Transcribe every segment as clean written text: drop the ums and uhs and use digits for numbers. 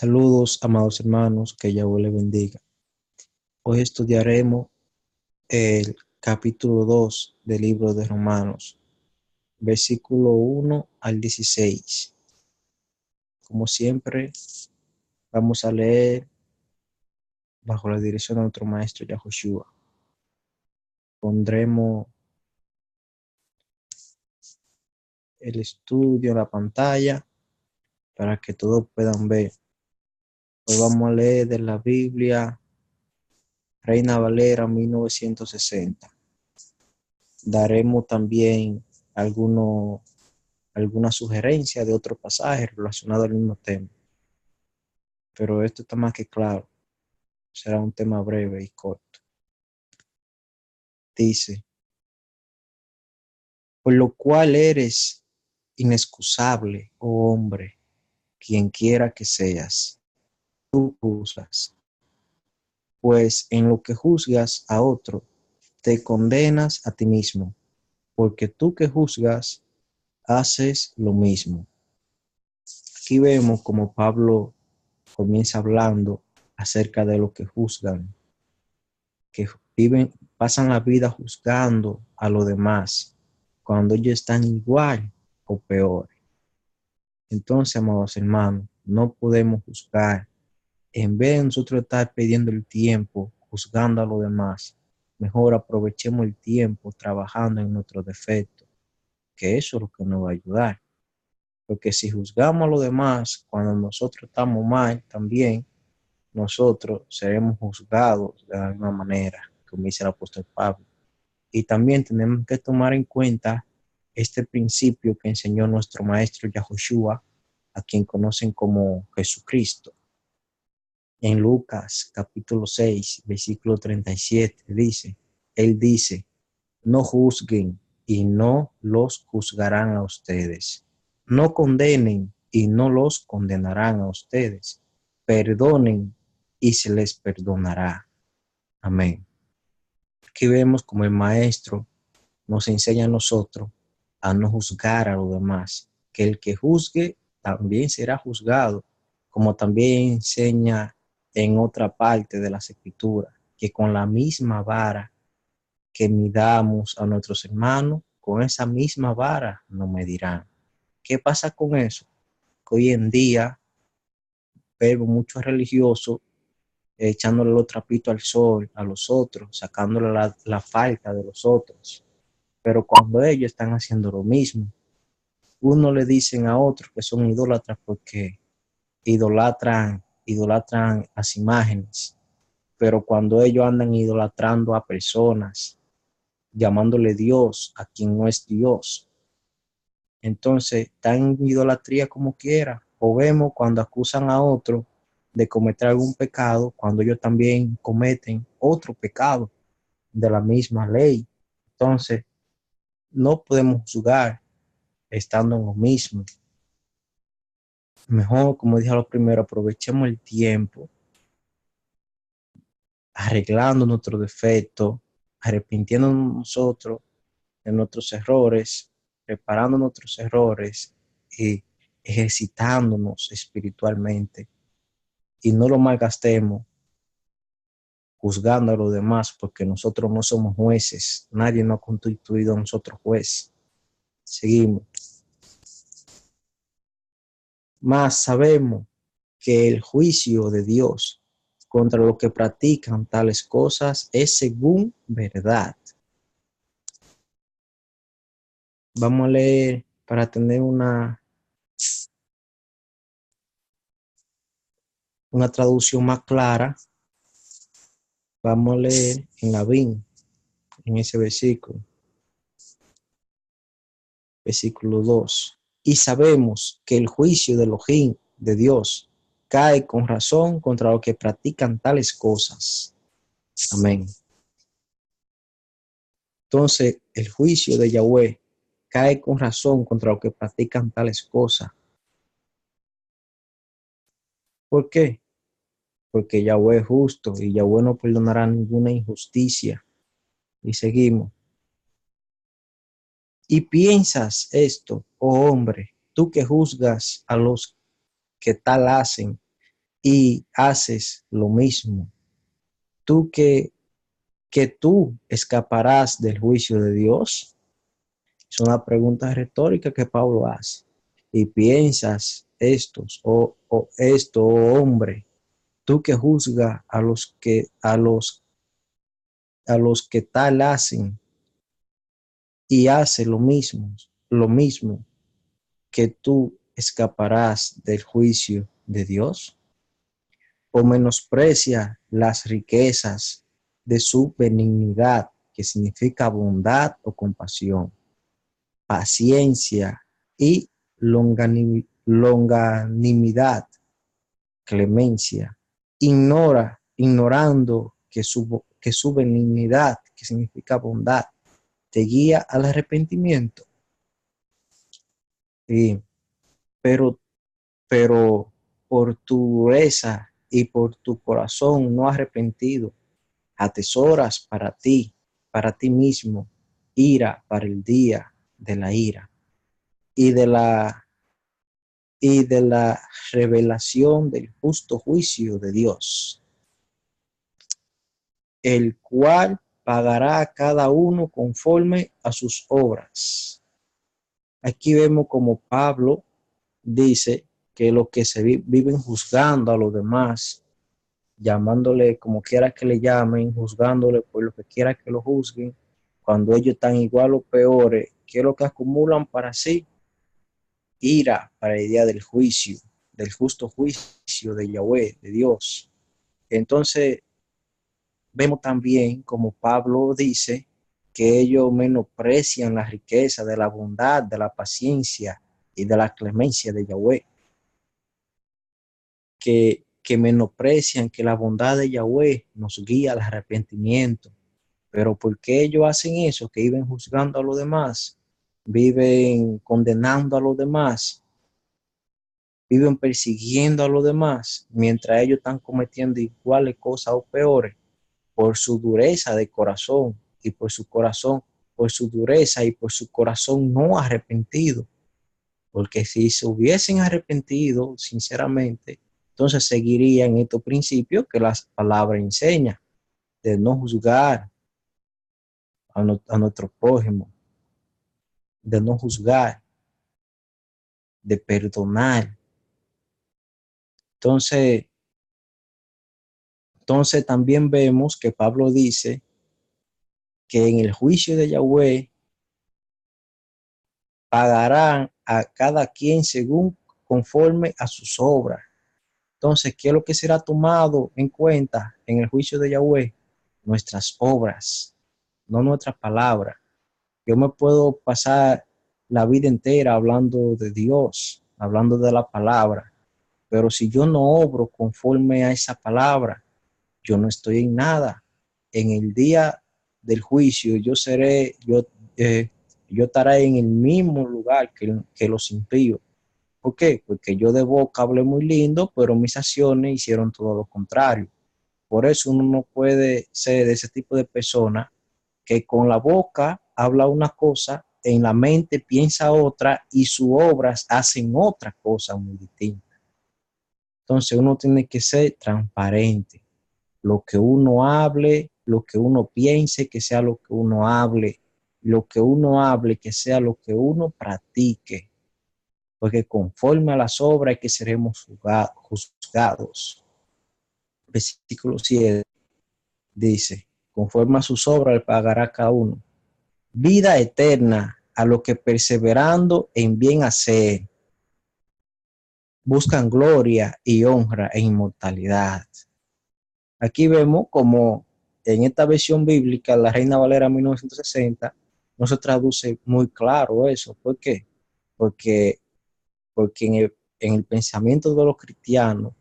Saludos, amados hermanos, que Yahweh les bendiga. Hoy estudiaremos el capítulo 2 del libro de Romanos, versículo 1 al 16. Como siempre, vamos a leer bajo la dirección de nuestro maestro Yahushua. Pondremos el estudio en la pantalla para que todos puedan ver. Hoy vamos a leer de la Biblia Reina Valera 1960. Daremos también alguna sugerencia de otro pasaje relacionado al mismo tema. Pero esto está más que claro. Será un tema breve y corto. Dice, por lo cual eres inexcusable, oh hombre, quien quiera que seas. Tú juzgas, pues en lo que juzgas a otro, te condenas a ti mismo, porque tú que juzgas, haces lo mismo. Aquí vemos como Pablo comienza hablando acerca de lo que juzgan, que pasan la vida juzgando a los demás, cuando ellos están igual o peor. Entonces, amados hermanos, no podemos juzgar. En vez de nosotros estar perdiendo el tiempo juzgando a los demás, mejor aprovechemos el tiempo trabajando en nuestros defectos, que eso es lo que nos va a ayudar. Porque si juzgamos a los demás cuando nosotros estamos mal, también nosotros seremos juzgados de la misma manera, como dice el apóstol Pablo. Y también tenemos que tomar en cuenta este principio que enseñó nuestro maestro Yahushua, a quien conocen como Jesucristo. En Lucas capítulo 6, versículo 37, Él dice, no juzguen y no los juzgarán a ustedes. No condenen y no los condenarán a ustedes. Perdonen y se les perdonará. Amén. Aquí vemos como el maestro nos enseña a nosotros a no juzgar a los demás, que el que juzgue también será juzgado, como también enseña en otra parte de las escrituras, que con la misma vara que midamos a nuestros hermanos, con esa misma vara nos medirán. ¿Qué pasa con eso? Que hoy en día vemos muchos religiosos echándole los trapitos al sol a los otros, sacándole la falta de los otros. Pero cuando ellos están haciendo lo mismo, uno le dicen a otros que son idólatras porque idolatran las imágenes. Pero cuando ellos andan idolatrando a personas, llamándole Dios a quien no es Dios, entonces están en idolatría como quiera. O vemos cuando acusan a otro de cometer algún pecado, cuando ellos también cometen otro pecado de la misma ley. Entonces, no podemos juzgar estando en lo mismo. Mejor, como dije a lo primero, aprovechemos el tiempo arreglando nuestros defectos, arrepintiéndonos nosotros de nuestros errores, reparando nuestros errores y ejercitándonos espiritualmente. Y no lo malgastemos juzgando a los demás, porque nosotros no somos jueces. Nadie nos ha constituido a nosotros juez. Seguimos. Mas sabemos que el juicio de Dios contra los que practican tales cosas es según verdad. Vamos a leer para tener una traducción más clara. Vamos a leer en la BIN, en ese versículo 2. Y sabemos que el juicio de Elohim, de Dios, cae con razón contra los que practican tales cosas. Amén. Entonces, el juicio de Yahweh cae con razón contra los que practican tales cosas. ¿Por qué? Porque Yahweh es justo y Yahweh no perdonará ninguna injusticia. Y seguimos. Y piensas esto, oh hombre, tú que juzgas a los que tal hacen, y haces lo mismo, ¿tú que tú escaparás del juicio de Dios? Es una pregunta retórica que Pablo hace. Y piensas esto, oh hombre, tú que juzgas a los que tal hacen y hace lo mismo, que tú escaparás del juicio de Dios, o menosprecia las riquezas de su benignidad, que significa bondad o compasión, paciencia y longanimidad, clemencia, ignorando que su benignidad, que significa bondad, te guía al arrepentimiento. Sí, pero, pero por tu dureza y por tu corazón no arrepentido, atesoras para ti mismo, ira para el día de la ira y de la revelación del justo juicio de Dios, el cual pagará a cada uno conforme a sus obras. Aquí vemos como Pablo dice que los que se viven juzgando a los demás, llamándole como quiera que le llamen, juzgándole por lo que quiera que lo juzguen, cuando ellos están igual o peores, ¿qué es lo que acumulan para sí? Ira para el día del juicio, del justo juicio de Yahweh, de Dios. Entonces, vemos también como Pablo dice que ellos menosprecian la riqueza de la bondad, de la paciencia y de la clemencia de Yahweh, que menosprecian que la bondad de Yahweh nos guía al arrepentimiento. Pero ¿por qué ellos hacen eso? Que viven juzgando a los demás, viven condenando a los demás, viven persiguiendo a los demás, mientras ellos están cometiendo iguales cosas o peores, por su dureza de corazón y por su dureza y por su corazón no arrepentido. Porque si se hubiesen arrepentido sinceramente, entonces seguirían estos principios que las palabras enseñan, de no juzgar a nuestro prójimo, de no juzgar, de perdonar. Entonces, entonces también vemos que Pablo dice que en el juicio de Yahweh pagarán a cada quien según conforme a sus obras. Entonces, ¿qué es lo que será tomado en cuenta en el juicio de Yahweh? Nuestras obras, no nuestras palabras. Yo me puedo pasar la vida entera hablando de Dios, hablando de la palabra, pero si yo no obro conforme a esa palabra, yo no estoy en nada. En el día del juicio eh, yo estaré en el mismo lugar que los impíos. ¿Por qué? Porque yo de boca hablé muy lindo, pero mis acciones hicieron todo lo contrario. Por eso uno no puede ser de ese tipo de persona que con la boca habla una cosa, en la mente piensa otra y sus obras hacen otra cosa muy distinta. Entonces uno tiene que ser transparente. Lo que uno hable, lo que uno piense, que sea lo que uno hable. Lo que uno hable, que sea lo que uno practique. Porque conforme a las obras que seremos juzgados. Versículo 7 dice, conforme a sus obras le pagará cada uno. Vida eterna a los que perseverando en bien hacer, buscan gloria y honra e inmortalidad. Aquí vemos como en esta versión bíblica, la Reina Valera 1960, no se traduce muy claro eso. ¿Por qué? Porque, porque en el pensamiento de los cristianos,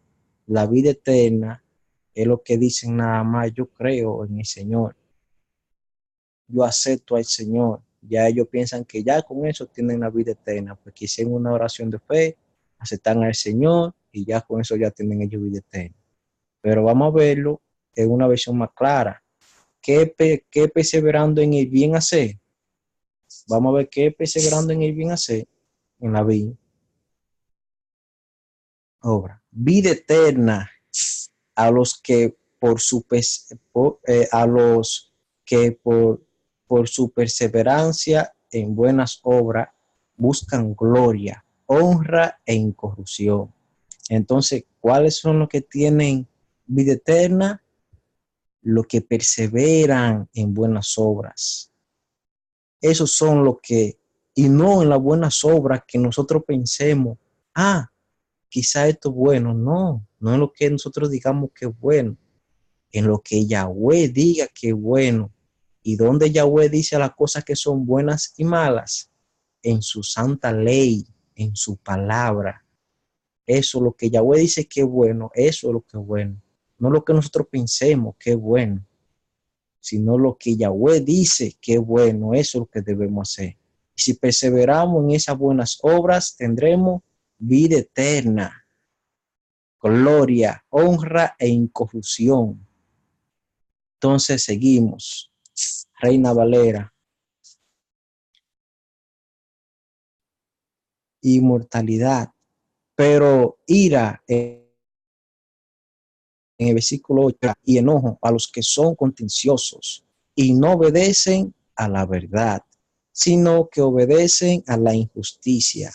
la vida eterna es lo que dicen nada más, yo creo en el Señor, yo acepto al Señor. Ya ellos piensan que ya con eso tienen la vida eterna, porque hicieron una oración de fe, aceptan al Señor y ya con eso ya tienen ellos vida eterna. Pero vamos a verlo en una versión más clara. ¿Qué perseverando en el bien hacer? Vamos a ver qué perseverando en el bien hacer en la vida obra. vida eterna a los que por su perseverancia en buenas obras buscan gloria, honra e incorrupción. Entonces, ¿cuáles son los que tienen vida eterna? Los que perseveran en buenas obras. Esos son los que, y no en las buenas obras que nosotros pensemos, quizá esto es bueno. No, no es lo que nosotros digamos que es bueno, en lo que Yahweh diga que es bueno. ¿Y donde Yahweh dice las cosas que son buenas y malas? En su santa ley, en su palabra. Eso, lo que Yahweh dice que es bueno, eso es lo que es bueno. No lo que nosotros pensemos que es bueno, sino lo que Yahweh dice que es bueno, eso es lo que debemos hacer. Y si perseveramos en esas buenas obras, tendremos vida eterna, gloria, honra e incorrupción. Entonces seguimos. Reina Valera. Inmortalidad. Pero ira en el versículo 8 y enojo a los que son contenciosos y no obedecen a la verdad, sino que obedecen a la injusticia.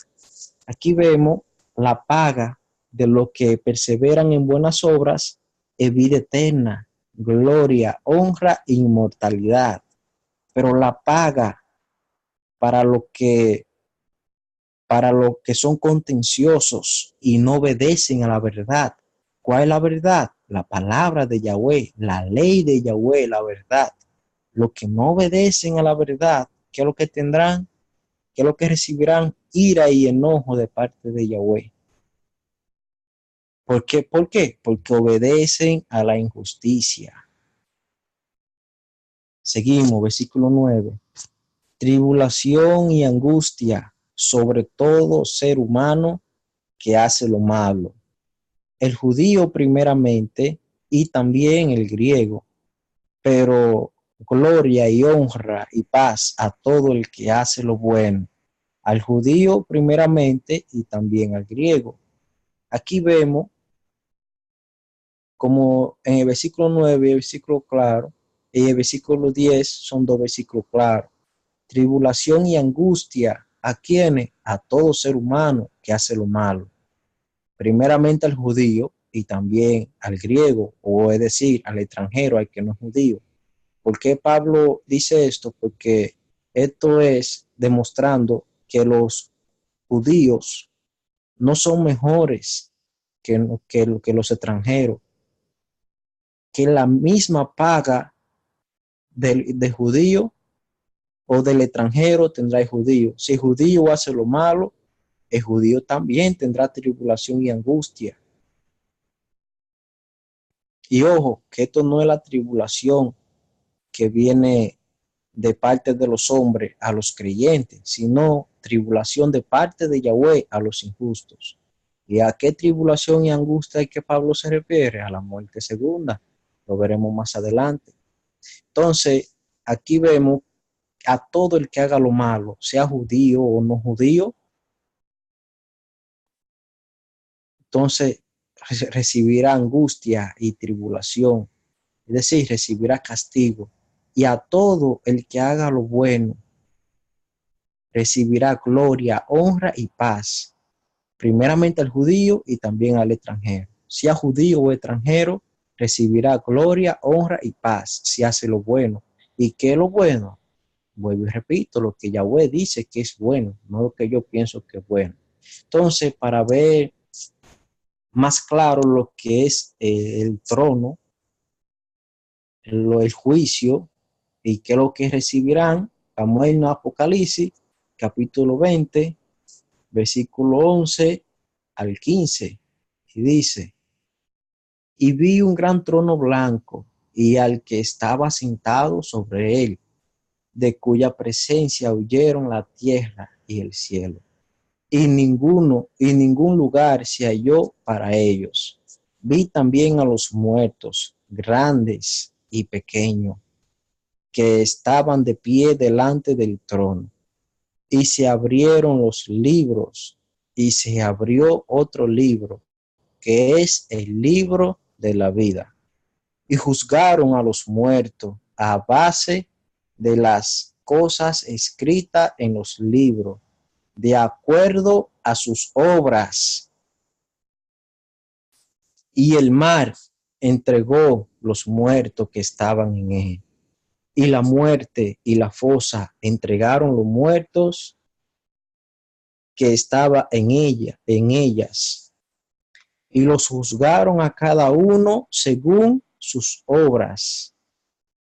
Aquí vemos la paga de los que perseveran en buenas obras es vida eterna, gloria, honra e inmortalidad. Pero la paga para los que son contenciosos y no obedecen a la verdad. ¿Cuál es la verdad? La palabra de Yahweh, la ley de Yahweh, la verdad. Los que no obedecen a la verdad, ¿qué es lo que tendrán? ¿Qué es lo que recibirán? Ira y enojo de parte de Yahweh. ¿Por qué? ¿Por qué? Porque obedecen a la injusticia. Seguimos, versículo 9. Tribulación y angustia sobre todo ser humano que hace lo malo. El judío primeramente y también el griego, pero gloria y honra y paz a todo el que hace lo bueno, al judío primeramente y también al griego. Aquí vemos como en el versículo 9 y el versículo claro, y el versículo 10 son dos versículos claros. Tribulación y angustia, ¿a quiénes? A todo ser humano que hace lo malo. Primeramente al judío y también al griego, o es decir, al extranjero, al que no es judío. ¿Por qué Pablo dice esto? Porque esto es demostrando que los judíos no son mejores que los extranjeros, que la misma paga del judío o del extranjero tendrá el judío. Si el judío hace lo malo, el judío también tendrá tribulación y angustia. Y ojo, que esto no es la tribulación que viene de parte de los hombres a los creyentes, sino tribulación de parte de Yahweh a los injustos. ¿Y a qué tribulación y angustia es que Pablo se refiere? A la muerte segunda. Lo veremos más adelante. Entonces, aquí vemos a todo el que haga lo malo, sea judío o no judío, entonces recibirá angustia y tribulación, es decir, recibirá castigo. Y a todo el que haga lo bueno, recibirá gloria, honra y paz. Primeramente al judío y también al extranjero. Sea judío o extranjero, recibirá gloria, honra y paz si hace lo bueno. ¿Y qué es lo bueno? Vuelvo y repito, lo que Yahweh dice que es bueno, no lo que yo pienso que es bueno. Entonces, para ver más claro lo que es el trono, el juicio y qué es lo que recibirán, vamos a irnos a Apocalipsis, capítulo 20, versículo 11 al 15, y dice, y vi un gran trono blanco y al que estaba sentado sobre él, de cuya presencia huyeron la tierra y el cielo. Y ningún lugar se halló para ellos. Vi también a los muertos, grandes y pequeños, que estaban de pie delante del trono. Y se abrieron los libros, y se abrió otro libro, que es el libro de la vida. Y juzgaron a los muertos a base de las cosas escritas en los libros, de acuerdo a sus obras. Y el mar entregó los muertos que estaban en él. Y la muerte y la fosa entregaron los muertos que estaban en ellas. Y los juzgaron a cada uno según sus obras.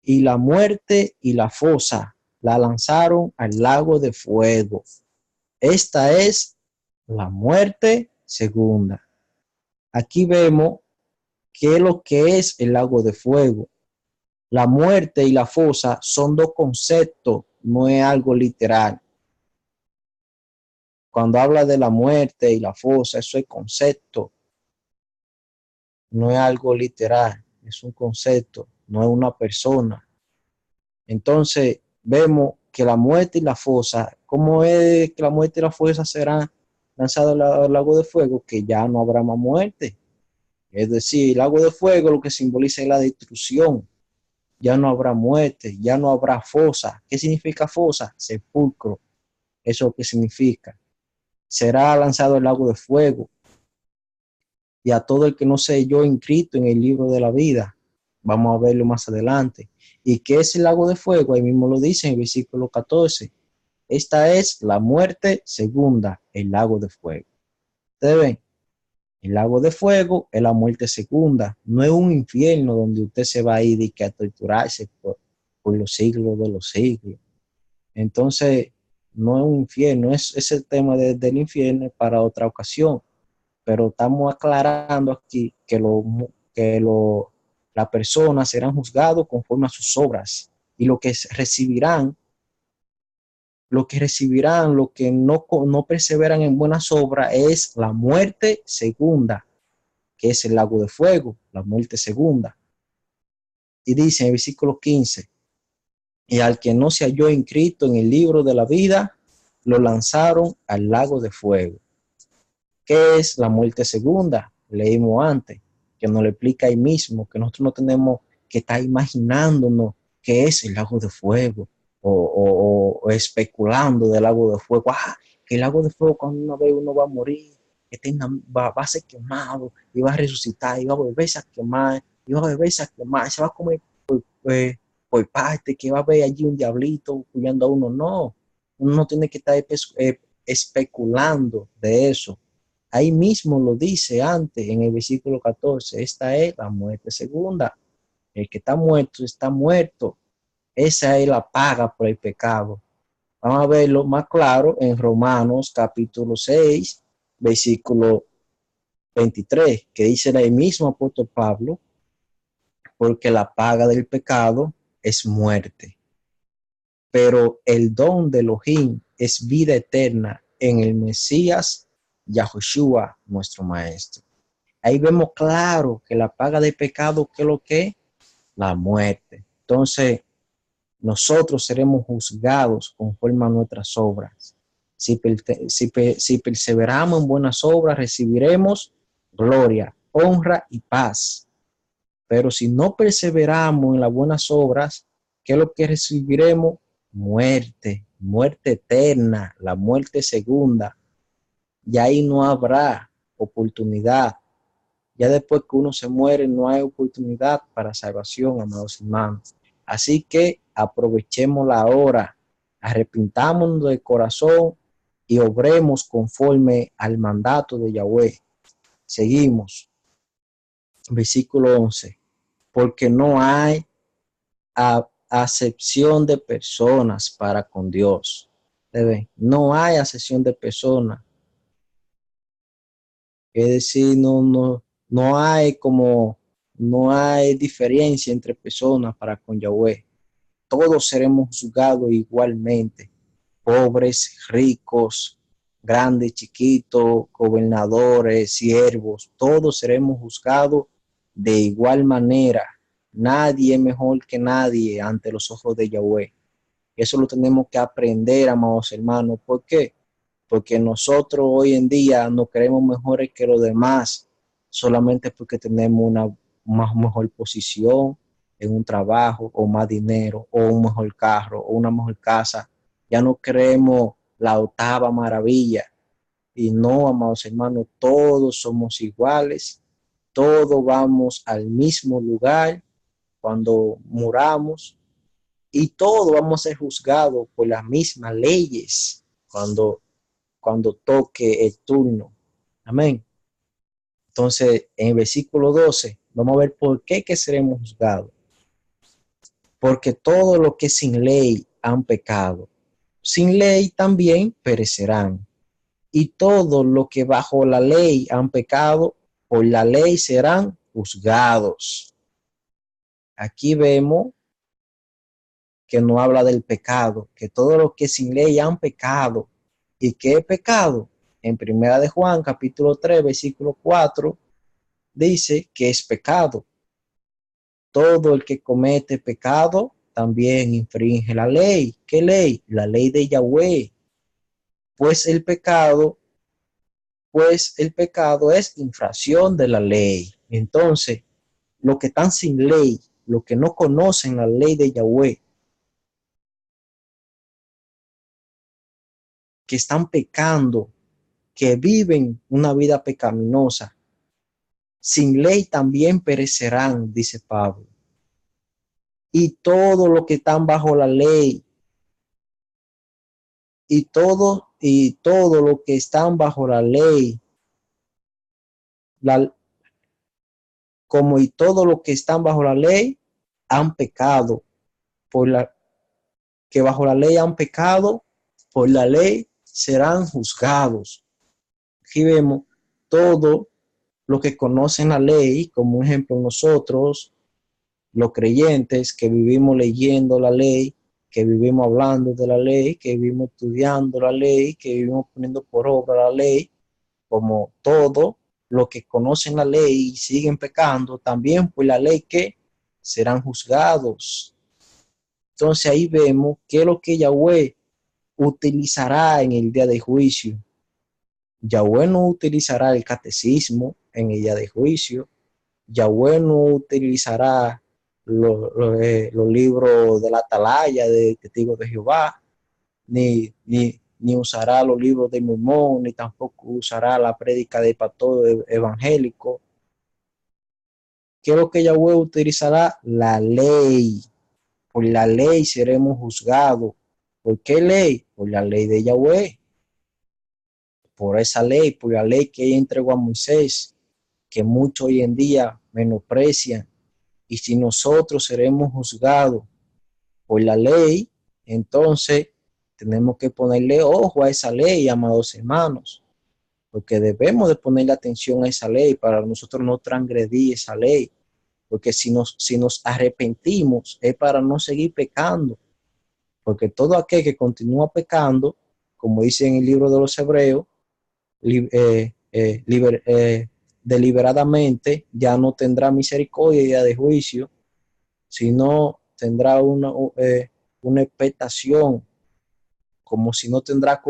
Y la muerte y la fosa la lanzaron al lago de fuego. Esta es la muerte segunda. Aquí vemos qué es lo que es el lago de fuego. La muerte y la fosa son dos conceptos, no es algo literal. Cuando habla de la muerte y la fosa, eso es concepto, no es algo literal, es un concepto, no es una persona. Entonces vemos que la muerte y la fosa, ¿cómo es que la muerte y la fosa serán lanzadas al lago de fuego? Que ya no habrá más muerte. Es decir, el lago de fuego lo que simboliza es la destrucción. Ya no habrá muerte, ya no habrá fosa. ¿Qué significa fosa? Sepulcro. Eso es lo que significa. Será lanzado al lago de fuego. Y a todo el que no se halló inscrito en el libro de la vida. Vamos a verlo más adelante. ¿Y qué es el lago de fuego? Ahí mismo lo dice en el versículo 14. Esta es la muerte segunda, el lago de fuego. ¿Ustedes ven? El lago de fuego es la muerte segunda. No es un infierno donde usted se va a ir y que a torturarse por los siglos de los siglos. Entonces, no es un infierno, es el tema del infierno para otra ocasión. Pero estamos aclarando aquí que las personas serán juzgados conforme a sus obras y lo que recibirán, lo que no perseveran en buenas obras es la muerte segunda, que es el lago de fuego, la muerte segunda. Y dice en el versículo 15, y al que no se halló inscrito en el libro de la vida, lo lanzaron al lago de fuego. ¿Qué es la muerte segunda? Leímos antes, que nos lo explica ahí mismo, que nosotros no tenemos que estar imaginándonos qué es el lago de fuego o especulando del lago de fuego. Que el lago de fuego cuando una vez uno va a morir, va a ser quemado y va a resucitar y va a volverse a quemar y va a volverse a quemar, se va a comer por parte, que va a haber allí un diablito cuidando a uno. No, uno no tiene que estar especulando de eso. Ahí mismo lo dice antes en el versículo 14, esta es la muerte segunda. El que está muerto. Esa es la paga por el pecado. Vamos a verlo más claro en Romanos capítulo 6, versículo 23, que dice el mismo apóstol Pablo, porque la paga del pecado es muerte, pero el don de Elohim es vida eterna en el Mesías Yahushua, nuestro maestro. Ahí vemos claro que la paga del pecado, ¿qué es lo que es? La muerte. Entonces, nosotros seremos juzgados conforme a nuestras obras. Si perseveramos en buenas obras, recibiremos gloria, honra y paz. Pero si no perseveramos en las buenas obras, ¿qué es lo que recibiremos? Muerte, muerte eterna, la muerte segunda. Y ahí no habrá oportunidad. Ya después que uno se muere, no hay oportunidad para salvación, amados hermanos. Así que aprovechemos la hora, arrepintámonos de corazón y obremos conforme al mandato de Yahweh. Seguimos. Versículo 11. Porque no hay acepción de personas para con Dios. No hay acepción de personas. Es decir, no hay diferencia entre personas para con Yahweh. Todos seremos juzgados igualmente. Pobres, ricos, grandes, chiquitos, gobernadores, siervos, todos seremos juzgados de igual manera. Nadie es mejor que nadie ante los ojos de Yahweh. Eso lo tenemos que aprender, amados hermanos. ¿Por qué? Porque nosotros hoy en día nos creemos mejores que los demás solamente porque tenemos una mejor posición en un trabajo, o más dinero, o un mejor carro, o una mejor casa. Ya no creemos la octava maravilla. Y no, amados hermanos, todos somos iguales, todos vamos al mismo lugar cuando muramos, y todos vamos a ser juzgados por las mismas leyes cuando toque el turno. Amén. Entonces, en el versículo 12, vamos a ver por qué que seremos juzgados. Porque todo lo que sin ley han pecado, sin ley también perecerán. Y todo lo que bajo la ley han pecado, por la ley serán juzgados. Aquí vemos que no habla del pecado, que todo lo que sin ley han pecado. ¿Y qué es pecado? En primera de Juan, capítulo 3, versículo 4, dice que es pecado. Todo el que comete pecado también infringe la ley. ¿Qué ley? La ley de Yahweh. Pues el pecado es infracción de la ley. Entonces, los que están sin ley, los que no conocen la ley de Yahweh, que están pecando, que viven una vida pecaminosa, sin ley también perecerán, dice Pablo. Y todo lo que están bajo la ley, y todo lo que están bajo la ley, como y todo lo que están bajo la ley, han pecado, que bajo la ley han pecado, por la ley serán juzgados. Aquí vemos todo lo que conocen la ley, como ejemplo nosotros, los creyentes que vivimos leyendo la ley, que vivimos hablando de la ley, que vivimos estudiando la ley, que vivimos poniendo por obra la ley, como todo los que conocen la ley y siguen pecando, también por la ley que serán juzgados. Entonces ahí vemos qué es lo que Yahweh utilizará en el día de juicio. Yahweh no utilizará el catecismo en el día de juicio. Yahweh no utilizará los libros de la Atalaya, de Testigos de Jehová, ni usará los libros de Mormón, ni tampoco usará la prédica de pastor evangélico. ¿Qué es lo que Yahweh utilizará? La ley. Por la ley seremos juzgados. ¿Por qué ley? Por la ley de Yahweh. Por esa ley, por la ley que ella entregó a Moisés, que muchos hoy en día menosprecian. Y si nosotros seremos juzgados por la ley, entonces tenemos que ponerle ojo a esa ley, amados hermanos, porque debemos de ponerle atención a esa ley para nosotros no transgredir esa ley, porque si nos arrepentimos es para no seguir pecando, porque todo aquel que continúa pecando, como dice en el libro de los Hebreos, deliberadamente ya no tendrá misericordia de juicio, sino tendrá una expectación, como si no tendrá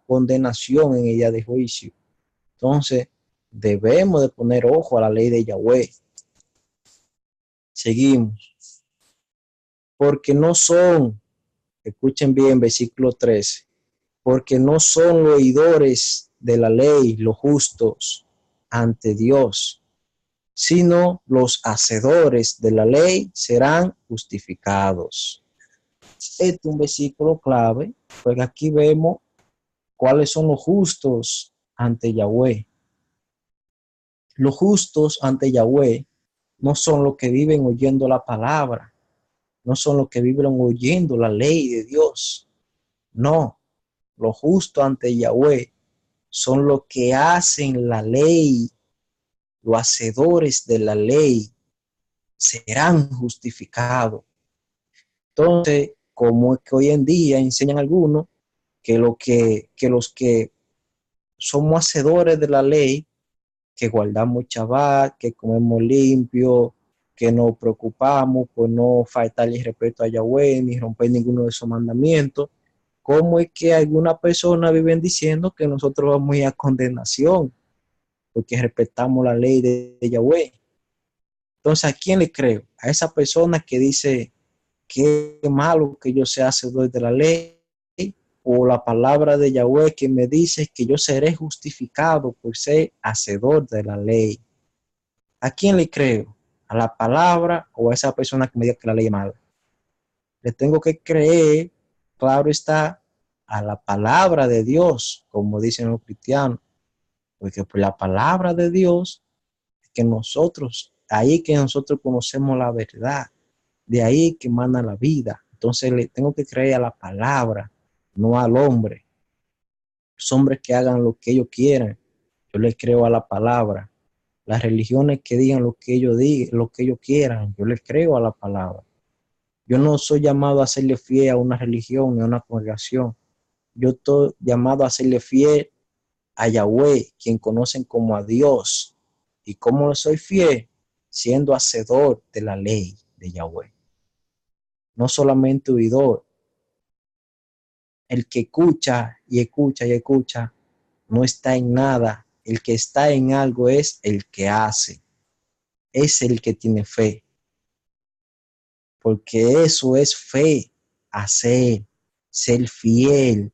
condenación en el día de juicio. Entonces, debemos de poner ojo a la ley de Yahweh. Seguimos. Porque no son, escuchen bien, versículo 13, porque no son los oidores de la ley los justos ante Dios, sino los hacedores de la ley serán justificados. Este es un versículo clave, porque aquí vemos cuáles son los justos ante Yahweh. Los justos ante Yahweh no son los que viven oyendo la palabra, no son los que viven oyendo la ley de Dios. No, los justos ante Yahweh son los que hacen la ley, los hacedores de la ley serán justificados. Entonces, como es que hoy en día enseñan algunos que los que somos hacedores de la ley, que guardamos Shabbat, que comemos limpio, que nos preocupamos por no faltarle respeto a Yahweh ni romper ninguno de esos mandamientos, ¿cómo es que algunas personas viven diciendo que nosotros vamos a ir a condenación? porque respetamos la ley de Yahweh. Entonces, ¿a quién le creo? A esa persona que dice que es malo que yo sea hacedor de la ley, o la palabra de Yahweh que me dice que yo seré justificado por ser hacedor de la ley. ¿A quién le creo? ¿A la palabra o a esa persona que me diga que la ley es mala? Le tengo que creer, claro está, a la palabra de Dios, como dicen los cristianos, porque por la palabra de Dios que nosotros, ahí que nosotros conocemos la verdad, de ahí que manda la vida. Entonces le tengo que creer a la palabra, no al hombre. Los hombres que hagan lo que ellos quieran, yo les creo a la palabra. Las religiones que digan lo que ellos digan, lo que ellos quieran, yo les creo a la palabra. Yo no soy llamado a serle fiel a una religión ni a una congregación. Yo estoy llamado a serle fiel a Yahweh, quien conocen como a Dios. ¿Y cómo soy fiel? Siendo hacedor de la ley de Yahweh. No solamente oidor. El que escucha y escucha y escucha no está en nada. El que está en algo es el que hace. Es el que tiene fe. Porque eso es fe, hacer, ser fiel.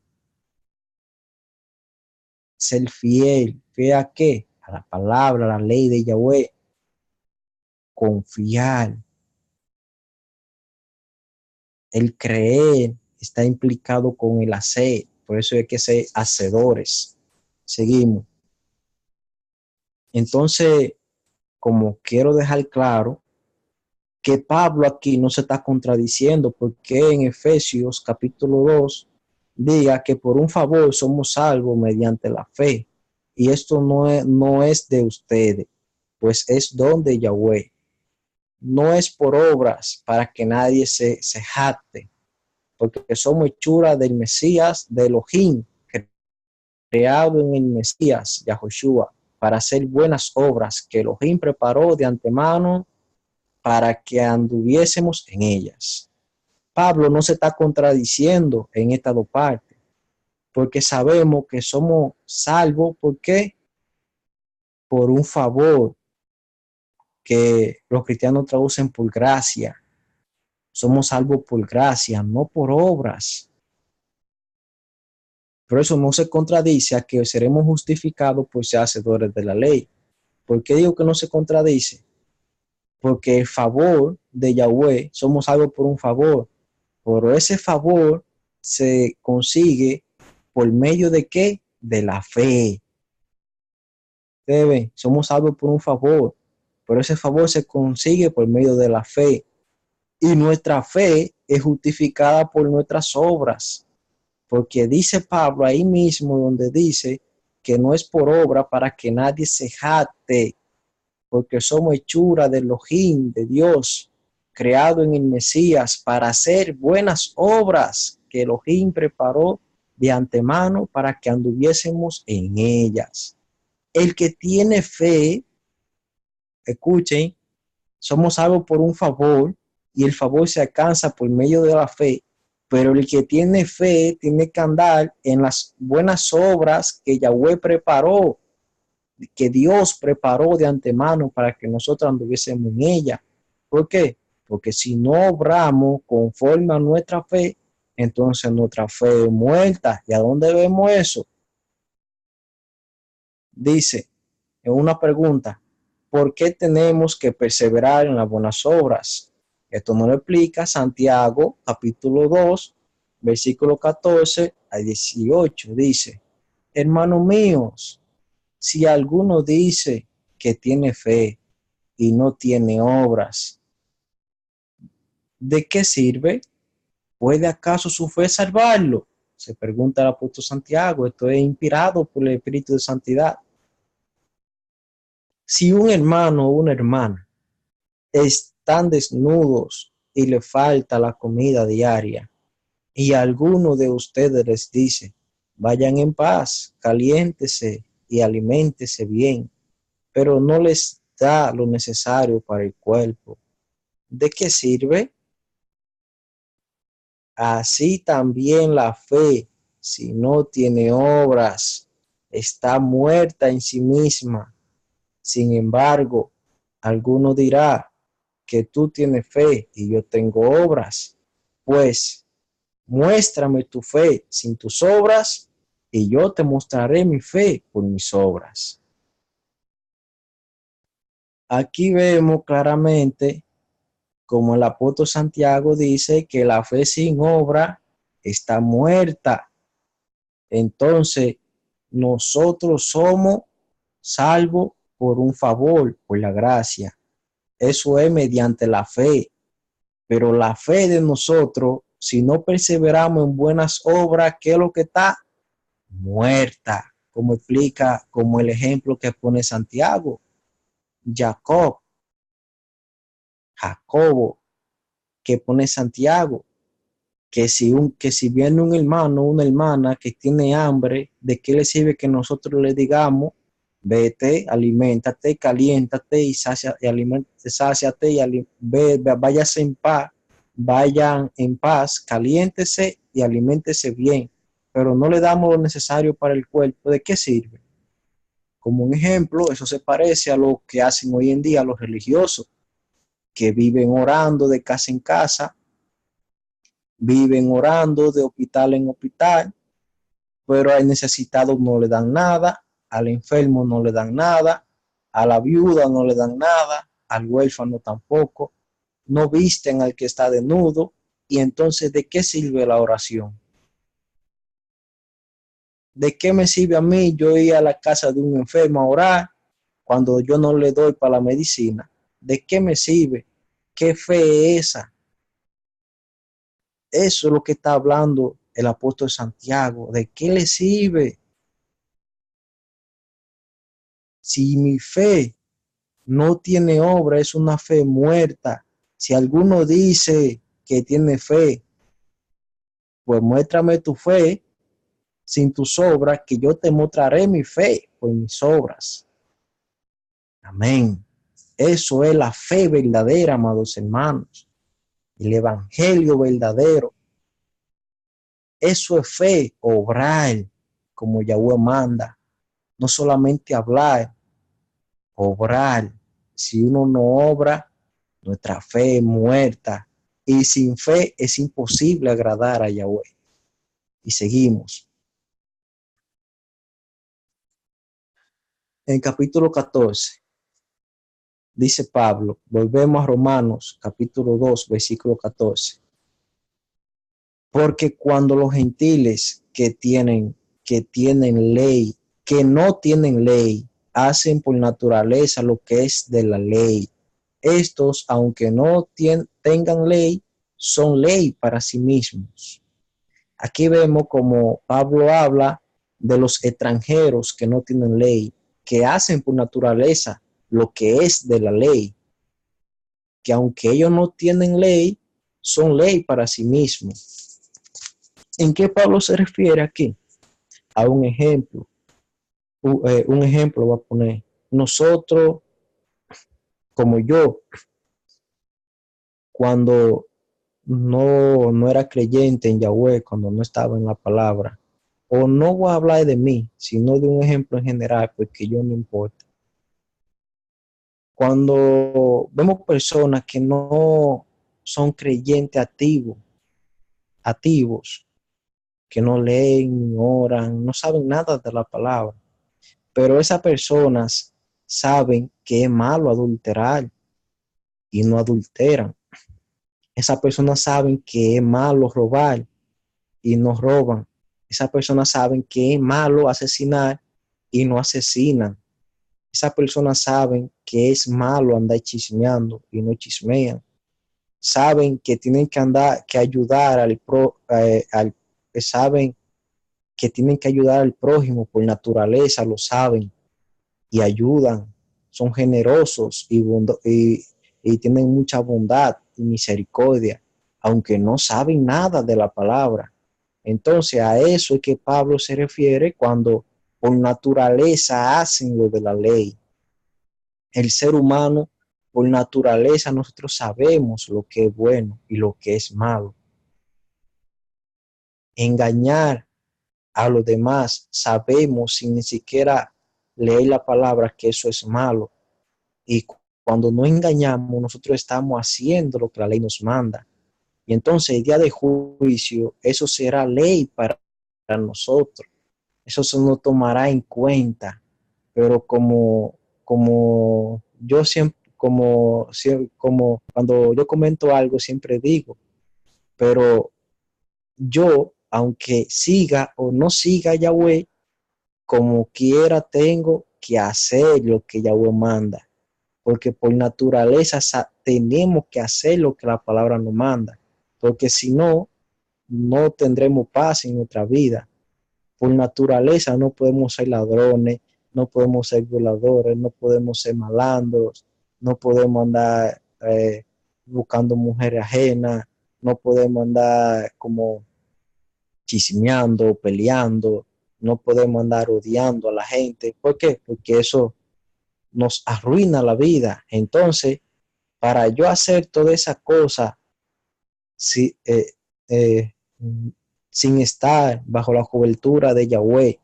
Ser fiel. ¿Fe a qué? A la palabra, a la ley de Yahweh. Confiar. El creer está implicado con el hacer. Por eso hay que ser hacedores. Seguimos. Entonces, como quiero dejar claro que Pablo aquí no se está contradiciendo, porque en Efesios capítulo 2 diga que por un favor somos salvos mediante la fe. Y esto no es de ustedes, pues es don de Yahweh. No es por obras para que nadie se jacte, porque somos hechura del Mesías, de Elohim, creado en el Mesías, Yahushua, para hacer buenas obras que Elohim preparó de antemano para que anduviésemos en ellas. Pablo no se está contradiciendo en estas dos partes, porque sabemos que somos salvos, ¿por qué? Por un favor que los cristianos traducen por gracia. Somos salvos por gracia, no por obras. Por eso no se contradice a que seremos justificados por ser hacedores de la ley. ¿Por qué digo que no se contradice? Porque el favor de Yahweh, somos salvos por un favor, pero ese favor se consigue por medio de qué? De la fe. Ustedes ven, somos salvos por un favor, pero ese favor se consigue por medio de la fe. Y nuestra fe es justificada por nuestras obras. Porque dice Pablo ahí mismo donde dice que no es por obra para que nadie se jacte, porque somos hechura de Elohim, de Dios, creado en el Mesías para hacer buenas obras que Elohim preparó de antemano para que anduviésemos en ellas. El que tiene fe, escuchen, somos salvos por un favor y el favor se alcanza por medio de la fe, pero el que tiene fe tiene que andar en las buenas obras que Yahweh preparó, que Dios preparó de antemano para que nosotros anduviésemos en ella. ¿Por qué? Porque si no obramos conforme a nuestra fe, entonces nuestra fe es muerta. ¿Y a dónde vemos eso? Dice, en una pregunta, ¿por qué tenemos que perseverar en las buenas obras? Esto nos lo explica Santiago, capítulo 2, versículo 14 a 18. Dice, hermanos míos, si alguno dice que tiene fe y no tiene obras, ¿de qué sirve? ¿Puede acaso su fe salvarlo? Se pregunta el apóstol Santiago. Esto es inspirado por el Espíritu de Santidad. Si un hermano o una hermana están desnudos y le falta la comida diaria, y alguno de ustedes les dice, vayan en paz, caliéntese y aliméntese bien, pero no les da lo necesario para el cuerpo, ¿de qué sirve? Así también la fe, si no tiene obras, está muerta en sí misma. Sin embargo, alguno dirá que tú tienes fe y yo tengo obras. Pues muéstrame tu fe sin tus obras y yo te mostraré mi fe por mis obras. Aquí vemos claramente como el apóstol Santiago dice que la fe sin obra está muerta. Entonces, nosotros somos salvos por un favor, por la gracia. Eso es mediante la fe. Pero la fe de nosotros, si no perseveramos en buenas obras, ¿qué es lo que está? Muerta. Como explica, como el ejemplo que pone Santiago. Jacobo, que pone Santiago. Que si viene un hermano o una hermana que tiene hambre, ¿de qué le sirve que nosotros le digamos, vete, aliméntate, caliéntate y sáciate y váyase en paz, vayan en paz, caliéntese y aliméntese bien, pero no le damos lo necesario para el cuerpo? ¿De qué sirve? Como un ejemplo, eso se parece a lo que hacen hoy en día los religiosos, que viven orando de casa en casa, viven orando de hospital en hospital, pero al necesitado no le dan nada, al enfermo no le dan nada, a la viuda no le dan nada, al huérfano tampoco, no visten al que está desnudo. Y entonces, ¿de qué sirve la oración? ¿De qué me sirve a mí yo ir a la casa de un enfermo a orar cuando yo no le doy para la medicina? ¿De qué me sirve? ¿Qué fe es esa? Eso es lo que está hablando el apóstol Santiago. ¿De qué le sirve? Si mi fe no tiene obra, es una fe muerta. Si alguno dice que tiene fe, pues muéstrame tu fe sin tus obras, que yo te mostraré mi fe por mis obras. Amén. Eso es la fe verdadera, amados hermanos. El evangelio verdadero. Eso es fe, obrar, como Yahweh manda. No solamente hablar, obrar. Si uno no obra, nuestra fe es muerta. Y sin fe es imposible agradar a Yahweh. Y seguimos. En capítulo 14, dice Pablo, volvemos a Romanos, capítulo 2, versículo 14. Porque cuando los gentiles que tienen ley, que no tienen ley, hacen por naturaleza lo que es de la ley, estos, aunque no tengan ley, son ley para sí mismos. Aquí vemos como Pablo habla de los extranjeros que no tienen ley, que hacen por naturaleza lo que es de la ley, que aunque ellos no tienen ley, son ley para sí mismos. ¿En qué Pablo se refiere aquí? A un ejemplo. Un ejemplo va a poner. Nosotros, como yo, cuando no era creyente en Yahweh, cuando no estaba en la palabra, o no voy a hablar de mí, sino de un ejemplo en general, porque yo no importa. Cuando vemos personas que no son creyentes activos, que no leen ni oran, no saben nada de la palabra, pero esas personas saben que es malo adulterar y no adulteran. Esas personas saben que es malo robar y no roban. Esas personas saben que es malo asesinar y no asesinan. Esas personas saben que es malo andar chismeando y no chismean. Saben que tienen que que ayudar saben que tienen que ayudar al prójimo por naturaleza, lo saben y ayudan. Son generosos y tienen mucha bondad y misericordia, aunque no saben nada de la palabra. Entonces a eso es que Pablo se refiere cuando por naturaleza hacen lo de la ley. El ser humano, por naturaleza, nosotros sabemos lo que es bueno y lo que es malo. Engañar a los demás, sabemos sin ni siquiera leer la palabra que eso es malo. Y cuando no engañamos, nosotros estamos haciendo lo que la ley nos manda. Y entonces el día de juicio, eso será ley para nosotros. Eso se nos tomará en cuenta. Pero como yo siempre, como cuando yo comento algo, siempre digo, pero yo, aunque siga o no siga Yahweh, como quiera tengo que hacer lo que Yahweh manda, porque por naturaleza tenemos que hacer lo que la palabra nos manda, porque si no, no tendremos paz en nuestra vida. Por naturaleza no podemos ser ladrones, no podemos ser violadores, no podemos ser malandros, no podemos andar buscando mujeres ajenas, no podemos andar como chismeando, peleando, no podemos andar odiando a la gente. ¿Por qué? Porque eso nos arruina la vida. Entonces, para yo hacer toda esa cosa si, eh, sin estar bajo la cobertura de Yahweh,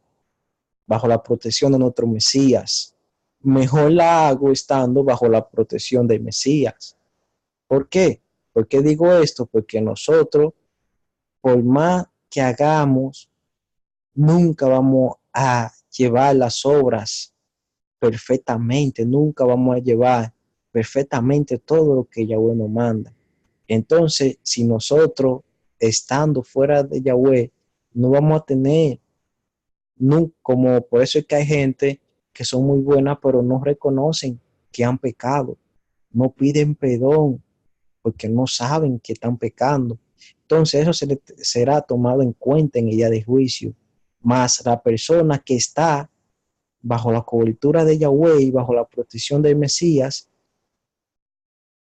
bajo la protección de nuestro Mesías, mejor la hago estando bajo la protección del Mesías. ¿Por qué? ¿Por qué digo esto? Porque nosotros, por más que hagamos, nunca vamos a llevar las obras perfectamente, nunca vamos a llevar perfectamente todo lo que Yahweh nos manda. Entonces, si nosotros, estando fuera de Yahweh, no vamos a tener, no, como por eso es que hay gente que son muy buenas, pero no reconocen que han pecado, no piden perdón, porque no saben que están pecando. Entonces eso será tomado en cuenta en el día de juicio. Más la persona que está bajo la cobertura de Yahweh y bajo la protección del Mesías,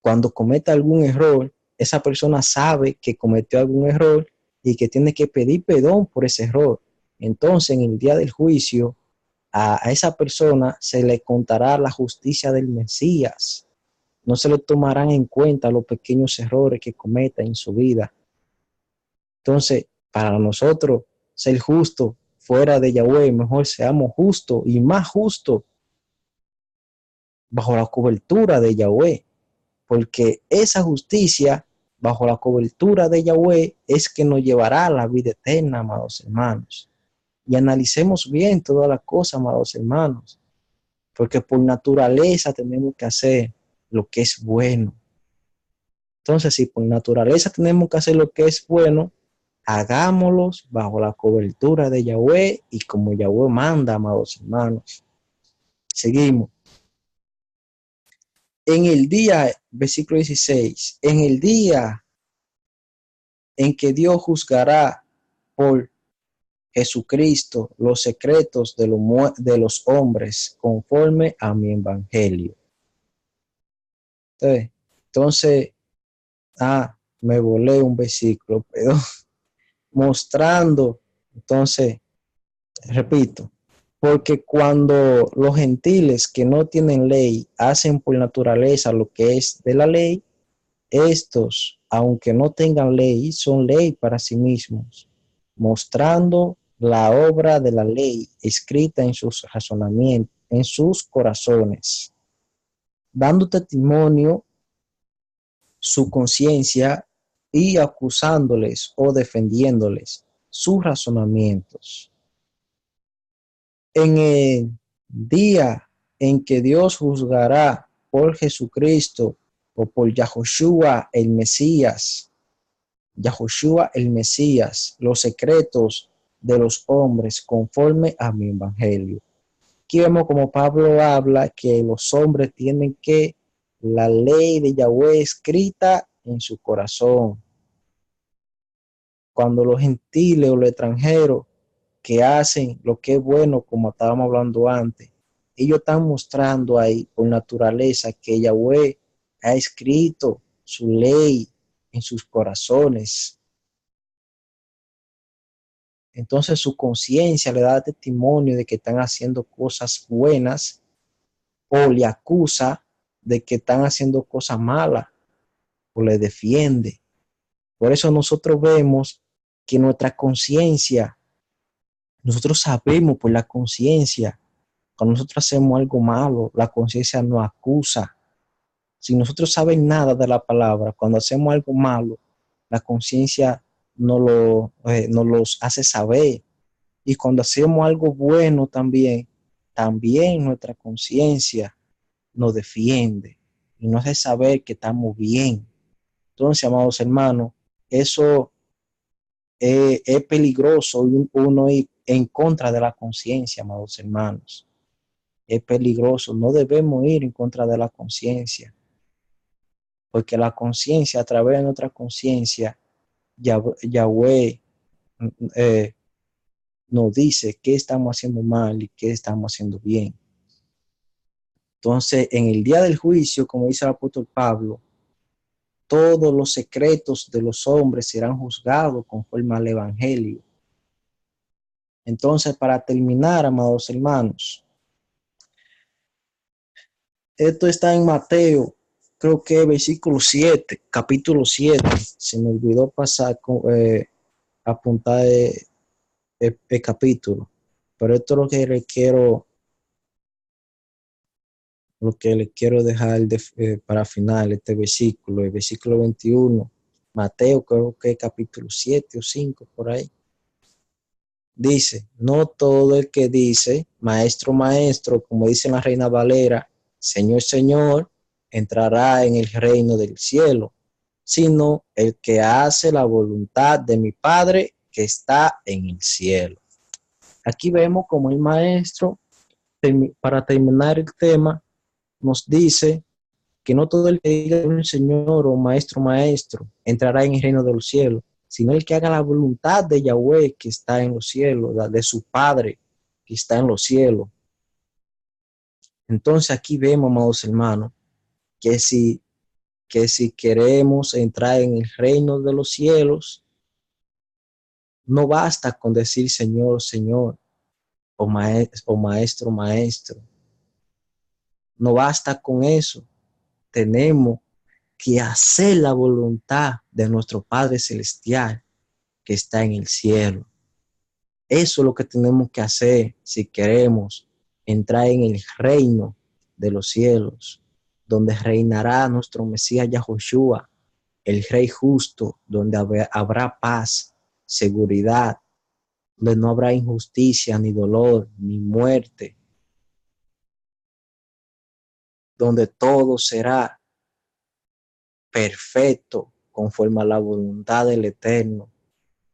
cuando cometa algún error, esa persona sabe que cometió algún error y que tiene que pedir perdón por ese error. Entonces, en el día del juicio, a esa persona se le contará la justicia del Mesías. No se le tomarán en cuenta los pequeños errores que cometa en su vida. Entonces, para nosotros ser justo fuera de Yahweh, mejor seamos justos y más justos bajo la cobertura de Yahweh, porque esa justicia bajo la cobertura de Yahweh es que nos llevará a la vida eterna, amados hermanos. Y analicemos bien todas las cosas, amados hermanos, porque por naturaleza tenemos que hacer lo que es bueno. Entonces, si por naturaleza tenemos que hacer lo que es bueno, hagámoslos bajo la cobertura de Yahweh y como Yahweh manda, amados hermanos. Seguimos. En el día, versículo 16, en el día en que Dios juzgará por Jesucristo los secretos de los hombres conforme a mi evangelio. Entonces, me volé un versículo, pero mostrando, entonces, repito, porque cuando los gentiles que no tienen ley hacen por naturaleza lo que es de la ley, estos, aunque no tengan ley, son ley para sí mismos, mostrando la obra de la ley escrita en sus razonamientos, en sus corazones, dando testimonio su conciencia y acusándoles o defendiéndoles sus razonamientos. En el día en que Dios juzgará por Jesucristo o por Yahoshua el Mesías, los secretos de los hombres conforme a mi evangelio. Aquí vemos como Pablo habla que los hombres tienen que la ley de Yahweh escrita en su corazón. Cuando los gentiles o los extranjeros que hacen lo que es bueno, como estábamos hablando antes, ellos están mostrando ahí por naturaleza que Yahweh ha escrito su ley en sus corazones. Entonces su conciencia le da testimonio de que están haciendo cosas buenas o le acusa de que están haciendo cosas malas o le defiende. Por eso nosotros vemos que nuestra conciencia, nosotros sabemos por la conciencia Cuando nosotros hacemos algo malo, la conciencia nos acusa. Si nosotros sabemos nada de la palabra, cuando hacemos algo malo, la conciencia nos los hace saber. Y cuando hacemos algo bueno también nuestra conciencia nos defiende y nos hace saber que estamos bien. Entonces, amados hermanos, eso es peligroso uno ir en contra de la conciencia, amados hermanos. Es peligroso, no debemos ir en contra de la conciencia, porque la conciencia, a través de nuestra conciencia, Yahweh eh, nos dice qué estamos haciendo mal y qué estamos haciendo bien. Entonces, en el día del juicio, como dice el apóstol Pablo, todos los secretos de los hombres serán juzgados conforme al Evangelio. Entonces, para terminar, amados hermanos, esto está en Mateo, creo que versículo 7, capítulo 7. Se me olvidó apuntar el capítulo, pero esto es lo que le quiero dejar para final, este versículo, el versículo 21, Mateo, creo que capítulo 7 o 5, por ahí. Dice, no todo el que dice, maestro, maestro, como dice la Reina Valera, Señor, Señor, entrará en el reino del cielo, sino el que hace la voluntad de mi Padre que está en el cielo. Aquí vemos como el maestro, para terminar el tema, nos dice que no todo el que diga un Señor o maestro, maestro, entrará en el reino de los cielos, sino el que haga la voluntad de Yahweh que está en los cielos, de su Padre que está en los cielos. Entonces aquí vemos, amados hermanos, que si queremos entrar en el reino de los cielos, no basta con decir Señor, Señor, o maestro, maestro. No basta con eso. Tenemos que hacer la voluntad de nuestro Padre Celestial que está en el cielo. Eso es lo que tenemos que hacer si queremos entrar en el reino de los cielos, donde reinará nuestro Mesías Yahushua, el Rey justo, donde habrá paz, seguridad, donde no habrá injusticia, ni dolor, ni muerte, donde todo será perfecto conforme a la voluntad del Eterno.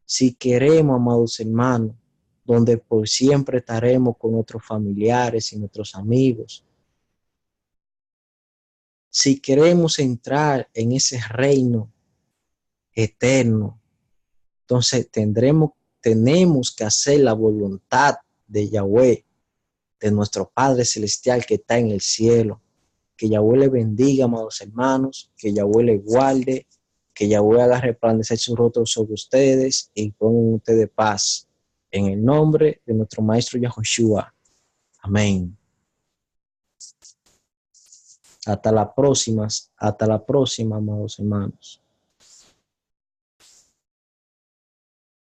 Si queremos, amados hermanos, donde por siempre estaremos con nuestros familiares y nuestros amigos. Si queremos entrar en ese reino eterno, entonces tenemos que hacer la voluntad de Yahweh, de nuestro Padre Celestial que está en el cielo. Que Yahweh le bendiga, amados hermanos, que Yahweh le guarde, que Yahweh haga resplandecer su rostro sobre ustedes y pongan ustedes paz. En el nombre de nuestro Maestro Yahushua. Amén. Hasta la próxima, amados hermanos.